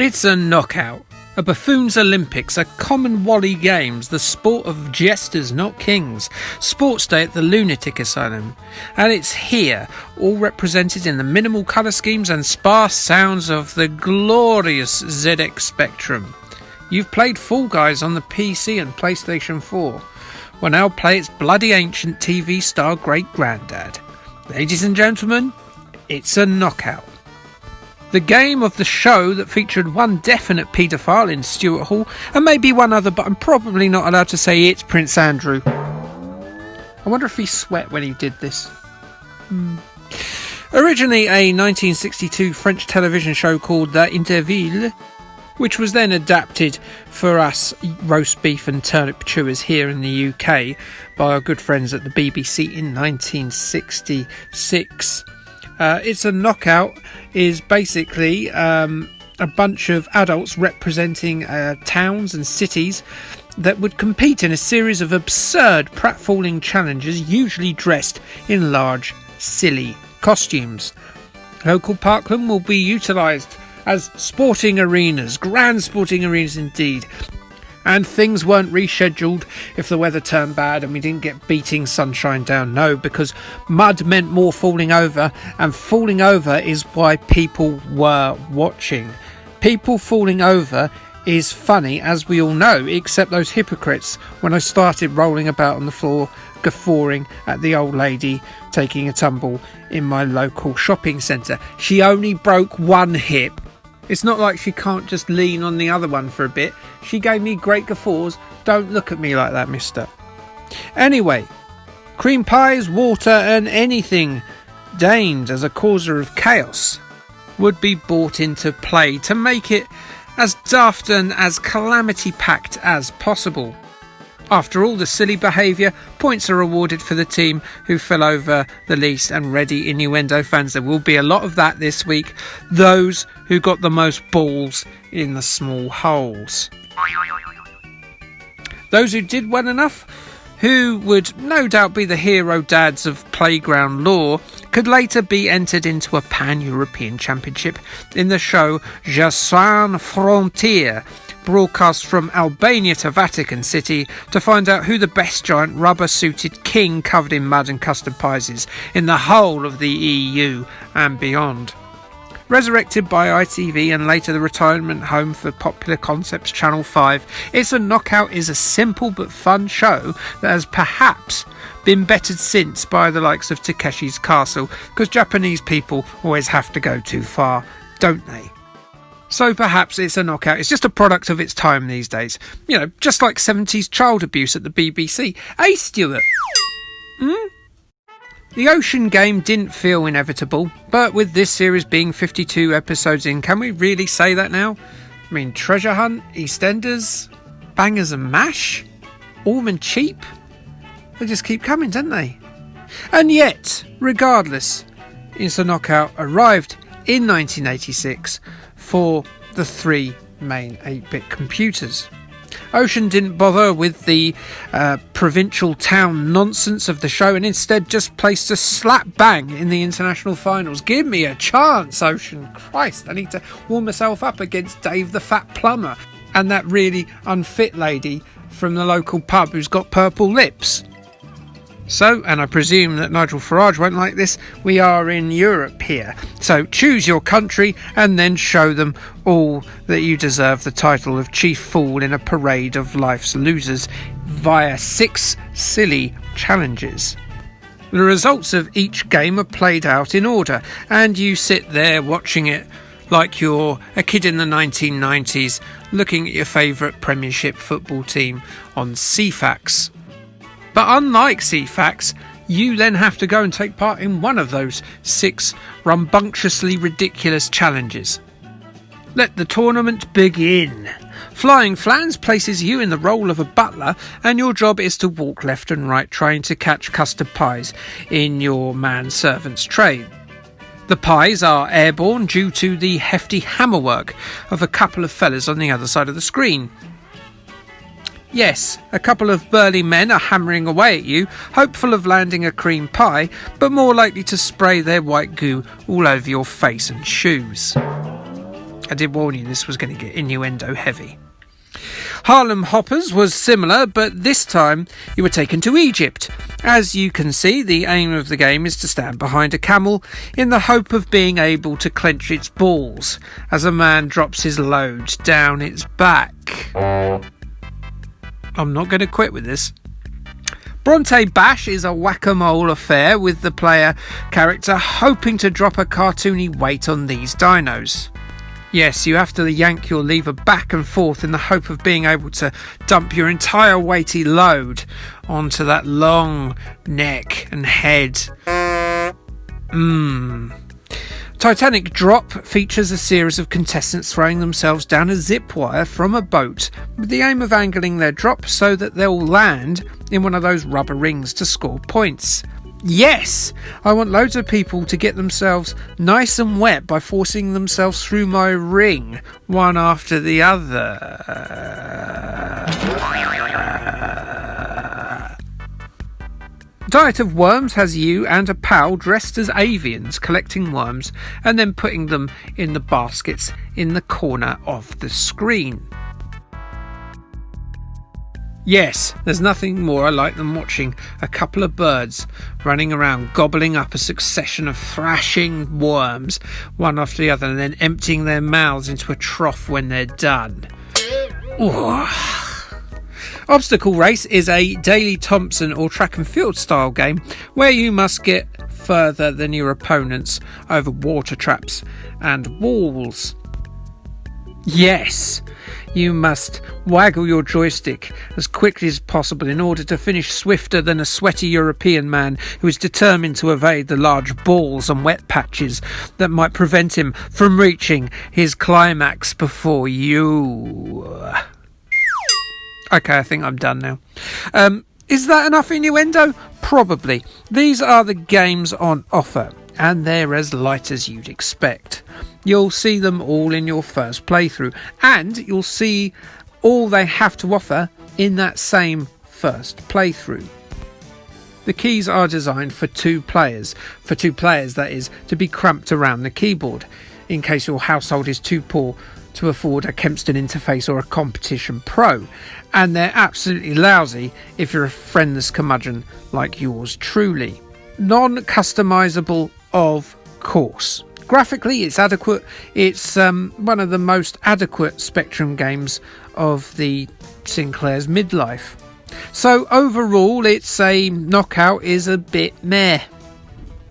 It's a knockout, a buffoon's Olympics, a common wally games, the sport of jesters, not kings, sports day at the lunatic asylum, and it's here, all represented in the minimal colour schemes and sparse sounds of the glorious ZX Spectrum. You've played Fall Guys on the PC and PlayStation 4. Well, now play its bloody ancient TV star great-granddad. Ladies and gentlemen, it's a knockout. The game of the show that featured one definite paedophile in Stuart Hall and maybe one other, but I'm probably not allowed to say it's Prince Andrew. I wonder if he sweat when he did this. Originally a 1962 French television show called The Interville, which was then adapted for us roast beef and turnip chewers here in the UK by our good friends at the BBC in 1966. It's a Knockout is basically a bunch of adults representing towns and cities that would compete in a series of absurd pratfalling challenges, usually dressed in large, silly costumes. Local parkland will be utilised as sporting arenas, grand sporting arenas indeed. And things weren't rescheduled if the weather turned bad and we didn't get beating sunshine down. No, because mud meant more falling over, and falling over is why people were watching. People falling over is funny, as we all know, except those hypocrites when I started rolling about on the floor, guffawing at the old lady taking a tumble in my local shopping centre. She only broke one hip. It's not like she can't just lean on the other one for a bit. She gave me great guffaws. Don't look at me like that, mister. Anyway, cream pies, water and anything deigned as a causer of chaos would be brought into play to make it as daft and as calamity-packed as possible. After all the silly behaviour, points are awarded for the team who fell over the least, and ready Innuendo fans, there will be a lot of that this week. Those who got the most balls in the small holes. Those who did well enough, who would no doubt be the hero dads of playground lore, could later be entered into a pan-European championship in the show Je Sans Frontières, broadcast from Albania to Vatican City, to find out who the best giant rubber-suited king covered in mud and custard pies is in the whole of the EU and beyond. Resurrected by ITV and later the retirement home for Popular Concepts Channel 5, It's a Knockout is a simple but fun show that has perhaps been bettered since by the likes of Takeshi's Castle, because Japanese people always have to go too far, don't they? So perhaps It's a Knockout is just a product of its time these days. You know, just like 70s child abuse at the BBC. Hey, Stuart. The Ocean game didn't feel inevitable, but with this series being 52 episodes in, can we really say that now? I mean, Treasure Hunt, EastEnders, Bangers and Mash, Orm and Cheap? They just keep coming, don't they? And yet, regardless, It's a Knockout arrived in 1986 for the three main 8-bit computers. Ocean didn't bother with the provincial town nonsense of the show and instead just placed a slap bang in the international finals. Give me a chance, Ocean. Christ, I need to warm myself up against Dave the Fat Plumber and that really unfit lady from the local pub who's got purple lips. So, and I presume that Nigel Farage won't like this, we are in Europe here. So choose your country and then show them all that you deserve the title of chief fool in a parade of life's losers via 6 silly challenges. The results of each game are played out in order, and you sit there watching it like you're a kid in the 1990s looking at your favourite Premiership football team on CFAX. But unlike CFAX, you then have to go and take part in one of those 6 rambunctiously ridiculous challenges. Let the tournament begin. Flying Flans places you in the role of a butler, and your job is to walk left and right trying to catch custard pies in your manservant's trade. The pies are airborne due to the hefty hammerwork of a couple of fellas on the other side of the screen. Yes, a couple of burly men are hammering away at you, hopeful of landing a cream pie, but more likely to spray their white goo all over your face and shoes. I did warn you this was going to get innuendo heavy. Harlem Hoppers was similar, but this time you were taken to Egypt. As you can see, the aim of the game is to stand behind a camel in the hope of being able to clench its balls as a man drops his load down its back. I'm not going to quit with this. Bronte Bash is a whack-a-mole affair with the player character hoping to drop a cartoony weight on these dinos. Yes, you have to yank your lever back and forth in the hope of being able to dump your entire weighty load onto that long neck and head. Titanic Drop features a series of contestants throwing themselves down a zip wire from a boat with the aim of angling their drop so that they'll land in one of those rubber rings to score points. Yes, I want loads of people to get themselves nice and wet by forcing themselves through my ring, one after the other. Diet of Worms has you and a pal dressed as avians collecting worms and then putting them in the baskets in the corner of the screen. Yes, there's nothing more I like than watching a couple of birds running around gobbling up a succession of thrashing worms, one after the other, and then emptying their mouths into a trough when they're done. Ooh. Obstacle Race is a Daley Thompson or track and field style game where you must get further than your opponents over water traps and walls. Yes, you must waggle your joystick as quickly as possible in order to finish swifter than a sweaty European man who is determined to evade the large balls and wet patches that might prevent him from reaching his climax before you. Okay, I think I'm done now. Is that enough innuendo? Probably. These are the games on offer, and they're as light as you'd expect. You'll see them all in your first playthrough, and you'll see all they have to offer in that same first playthrough. The keys are designed for two players, that is, to be cramped around the keyboard, in case your household is too poor to afford a Kempston interface or a Competition Pro, and they're absolutely lousy if you're a friendless curmudgeon like yours truly. Non-customisable, of course. Graphically, it's adequate. It's one of the most adequate Spectrum games of the Sinclair's midlife. So overall, it's a knockout is a bit meh.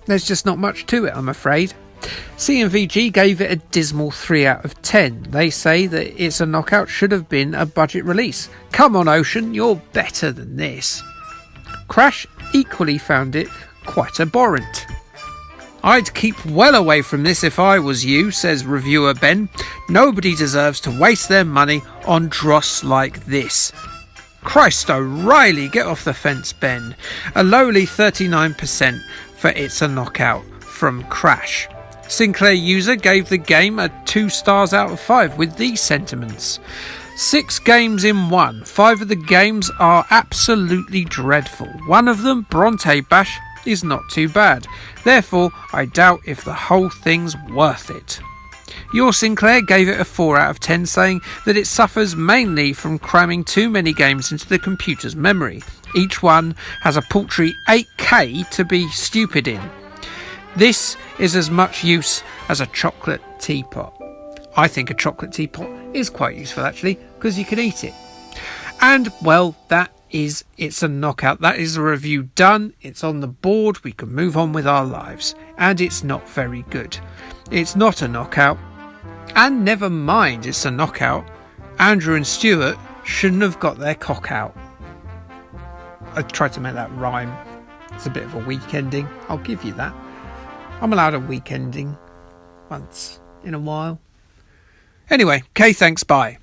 There's just not much to it, I'm afraid. CMVG gave it a dismal 3 out of 10. They say that It's a Knockout should have been a budget release. Come on, Ocean, you're better than this. Crash equally found it quite abhorrent. I'd keep well away from this if I was you, says reviewer Ben. Nobody deserves to waste their money on dross like this. Christ O'Reilly, get off the fence, Ben. A lowly 39% for It's a Knockout from Crash. Sinclair user gave the game a 2 stars out of 5 with these sentiments. 6 games in one. 5 of the games are absolutely dreadful. One of them, Bronte Bash, is not too bad. Therefore, I doubt if the whole thing's worth it. Your Sinclair gave it a 4 out of 10, saying that it suffers mainly from cramming too many games into the computer's memory. Each one has a paltry 8K to be stupid in. This is as much use as a chocolate teapot. I think a chocolate teapot is quite useful, actually, because you can eat it. And, well, that is It's a Knockout. That is the review done. It's on the board. We can move on with our lives. And it's not very good. It's not a knockout. And never mind It's a Knockout. Andrew and Stuart shouldn't have got their cock out. I tried to make that rhyme. It's a bit of a weak ending. I'll give you that. I'm allowed a week ending once in a while. Anyway, okay, thanks, bye.